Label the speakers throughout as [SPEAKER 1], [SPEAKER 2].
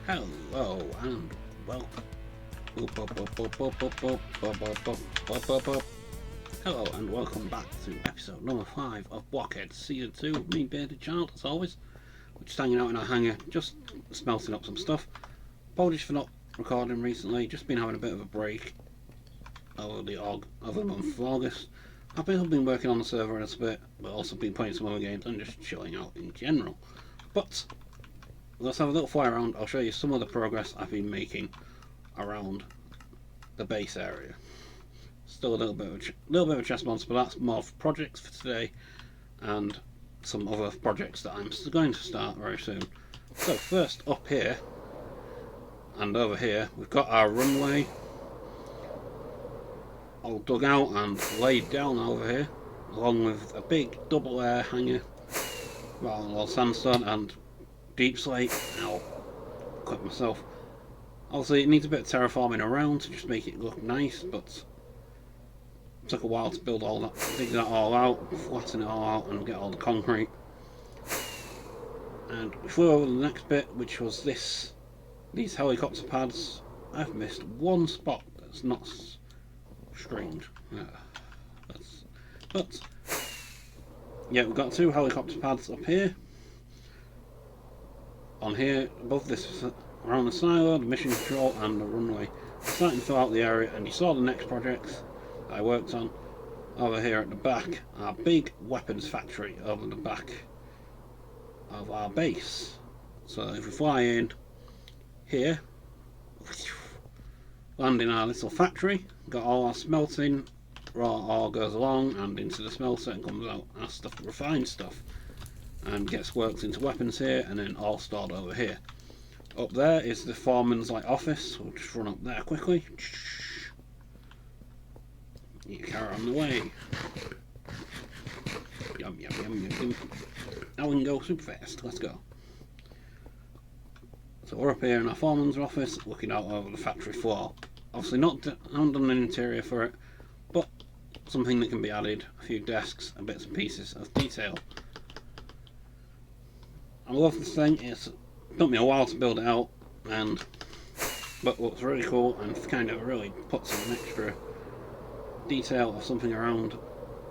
[SPEAKER 1] Hello and welcome. Hello and welcome back to episode number 5 of Blockheads Season 2. Me, Bearded Child, as always. We're just hanging out in our hangar, just smelting up some stuff. Apologies for not recording recently, just been having a bit of a break over the month of August. I've been working on the server a little bit, but also been playing some other games and just chilling out in general. But let's have a little fly around. I'll show you some of the progress I've been making around the base area. Still a little bit of a chest monster, but that's more for projects for today and some other projects that I'm going to start very soon. So first, up here and over here, we've got our runway all dug out and laid down over here, along with a big double air hangar, all sandstone and deep slate. I'll cut myself. Obviously it needs a bit of terraforming around to just make it look nice, but it took a while to build all that, dig that all out, flatten it all out and get all the concrete. And we flew over the next bit, which was these helicopter pads. I've missed one spot that's not strange. But yeah, we've got 2 helicopter pads up here. On here, above this, around the silo, the mission control and the runway. We're starting to fill out the area, and you saw the next projects that I worked on. Over here at the back, our big weapons factory over the back of our base. So if we fly in here, land in our little factory, got all our smelting, raw ore goes along and into the smelter and comes out our stuff, refined stuff, and gets worked into weapons here and then all stored over here. Up there is the foreman's office. We'll just run up there quickly. You carry on the way. Yum yum yum yum. Now we can go super fast. Let's go. So we're up here in our foreman's office, looking out over the factory floor. Obviously I haven't done an interior for it, but something that can be added. A few desks and bits and pieces of detail. I love this thing. It took me a while to build it out, but looks really cool and kind of really puts an extra detail of something around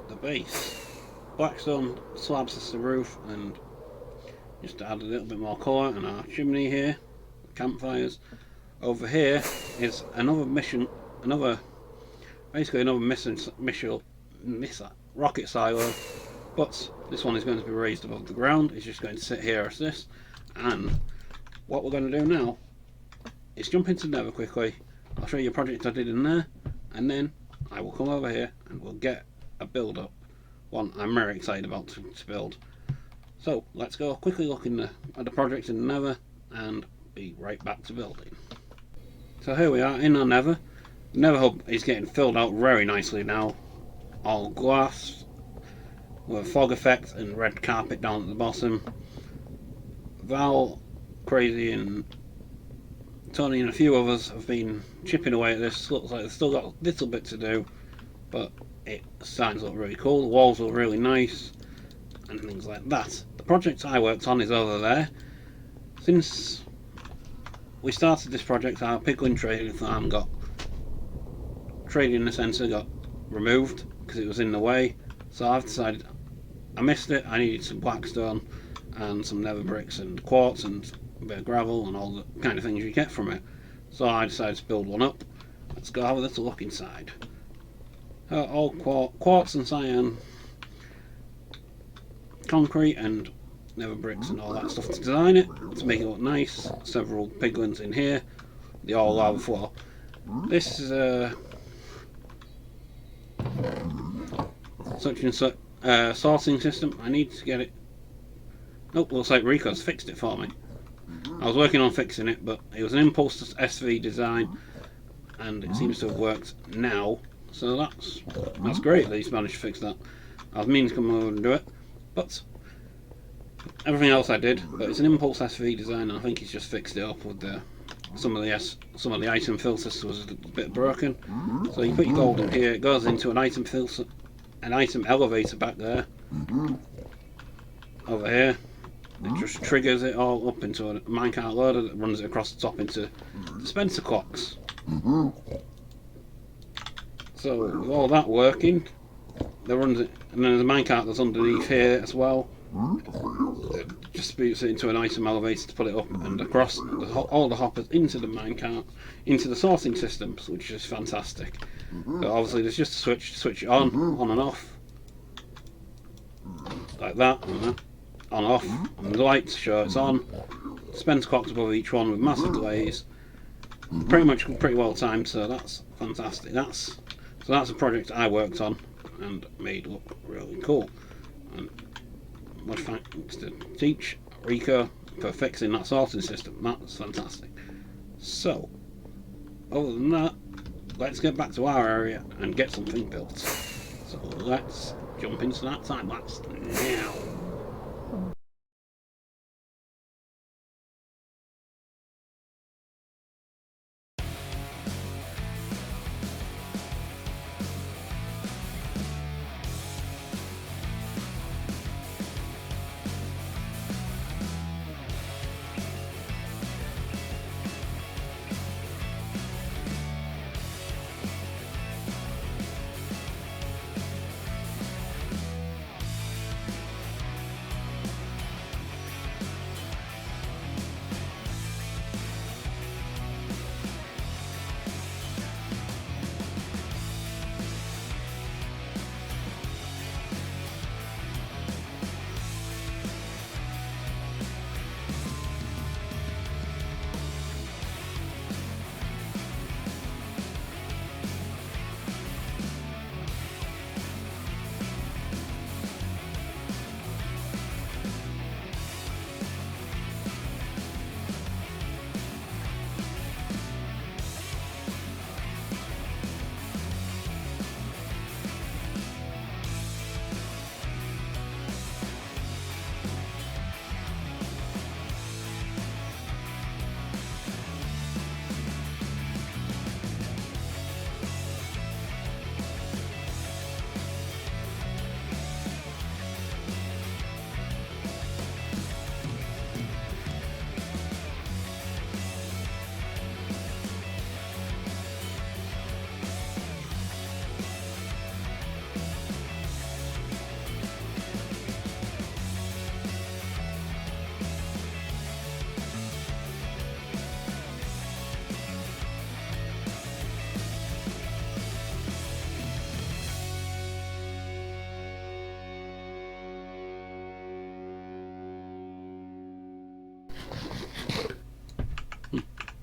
[SPEAKER 1] the base. Blackstone slabs is the roof, and just to add a little bit more colour, and our chimney here, campfires. Over here is another rocket silo, but this one is going to be raised above the ground. It's just going to sit here as this, and what we're going to do now is jump into Nether quickly. I'll show you a project I did in there, and then I will come over here and we'll get a build up, one I'm very excited about to build. So let's go quickly look at the project in the Nether and be right back to building. So here we are in our Nether. The Nether hub is getting filled out very nicely now, all glass with a fog effect and red carpet down at the bottom. Val, Crazy and Tony and a few others have been chipping away at this. Looks like they've still got a little bit to do, but it starting to look really cool. The walls look really nice and things like that. The project I worked on is over there. Since we started this project, our piglin trading farm trading center got removed because it was in the way. So I've decided I missed it. I needed some blackstone and some nether bricks and quartz and a bit of gravel and all the kind of things you get from it. So I decided to build one up. Let's go have a little look inside. All quartz and cyan concrete and nether bricks and all that stuff to design it, to make it look nice. Several piglins in here. The all lava floor. This is a such and such sorting system. I need to get it. Nope, looks like Rico's fixed it for me. I was working on fixing it, but it was an Impulse SV design, and it seems to have worked now. So that's great that he's managed to fix that. I was meaning to come over and do it, but everything else I did. But it's an Impulse SV design, and I think he's just fixed it up with some of the item filters was a bit broken. So you put your gold in here. It goes into an item elevator back there. Over here, it just triggers it all up into a minecart loader that runs it across the top into dispenser clocks. So with all that working, that runs it, and then there's a minecart that's underneath here as well. It just speeds it into an item elevator to put it up and across all the hoppers into the minecart, into the sorting systems, which is fantastic. So obviously there's just a switch to switch it on and off, like that, on off, and the lights show it's on. Dispenser clocks above each one with massive delays. Pretty well timed, so that's fantastic. That's a project I worked on and made look really cool. And much thanks to Teach Rico for fixing that sorting system. That's fantastic. So, other than that, let's get back to our area and get something built. So let's jump into that time lapse now.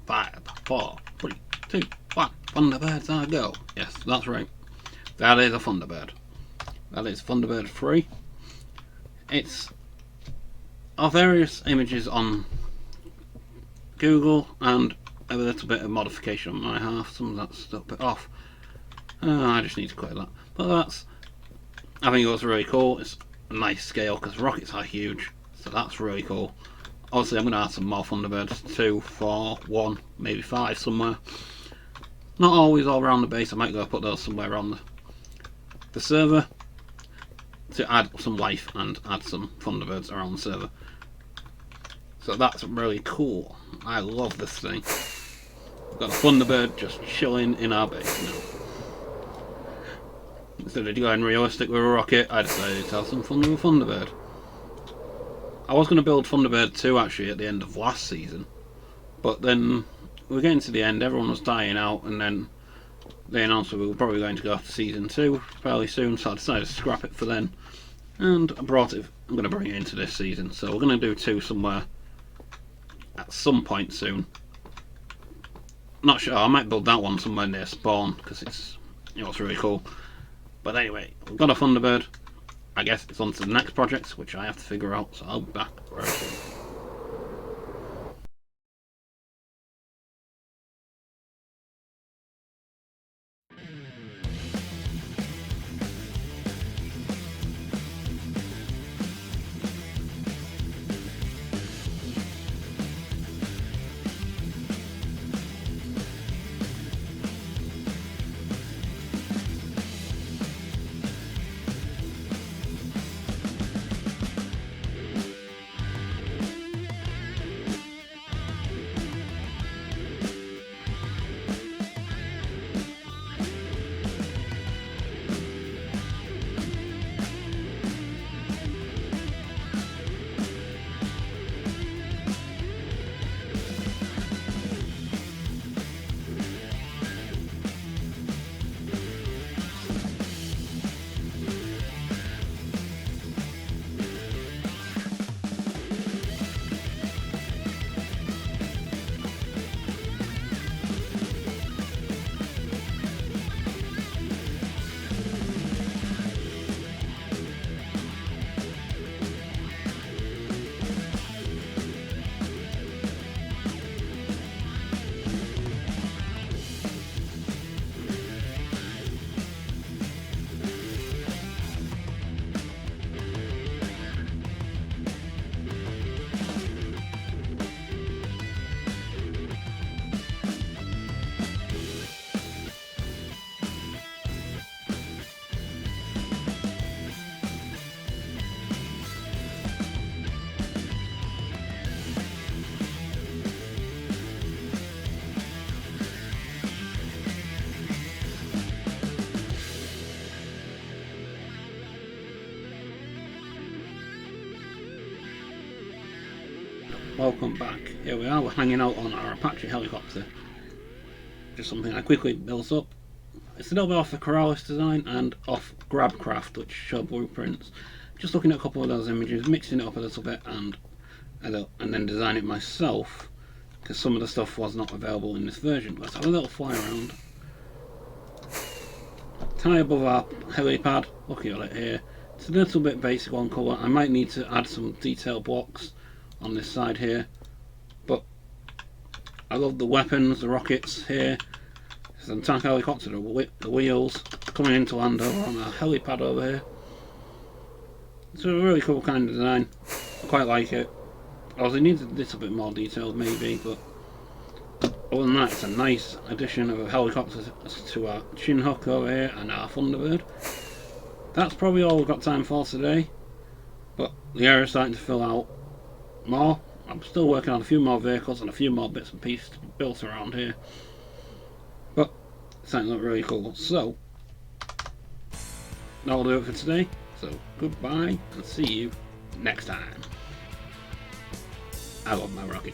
[SPEAKER 1] Five, four, three, two, one. Thunderbirds I go. Yes, that's right. That is a Thunderbird. That is Thunderbird 3. It's our various images on Google and a little bit of modification on my half. Some of that's still a bit off. I just need to clear that. But I think it looks really cool. It's a nice scale because rockets are huge, so that's really cool. Obviously, I'm going to add some more Thunderbirds, 2, 4, 1, maybe 5 somewhere. Not always all around the base. I might go put those somewhere around the server to add some life and add some Thunderbirds around the server. So that's really cool. I love this thing. We've got a Thunderbird just chilling in our base now. Instead of going realistic with a rocket, I decided to have some fun with a Thunderbird. I was going to build Thunderbird 2 actually at the end of last season, but then we were getting to the end, everyone was dying out, and then they announced we were probably going to go to season 2 fairly soon, so I decided to scrap it for then. And I'm going to bring it into this season, so we're going to do 2 somewhere at some point soon. Not sure, I might build that one somewhere near spawn, because it's really cool. But anyway, we've got a Thunderbird. I guess it's on to the next project, which I have to figure out, so I'll be back very soon. welcome back. Here we are, we're hanging out on our Apache helicopter. Just something I quickly built up. It's a little bit off the Corrales design and off Grabcraft, which show blueprints. Just looking at a couple of those images, mixing it up a little bit, and then design it myself, because some of the stuff was not available in this version. Let's have a little fly around. Tie above our helipad, looking at it here. It's a little bit basic on colour. I might need to add some detail blocks on this side here, but I love the weapons, the rockets here. There's an attack helicopter, the wheels coming into land over on our helipad over here. It's a really cool kind of design. I quite like it. Obviously needs a little bit more detail maybe, but other than that, it's a nice addition of a helicopter to our chin hook over here and our Thunderbird. That's probably all we've got time for today, but the area is starting to fill out more. I'm still working on a few more vehicles and a few more bits and pieces to be built around here, but it's starting to look really cool. So that'll do it for today. So goodbye and see you next time. I love my rocket.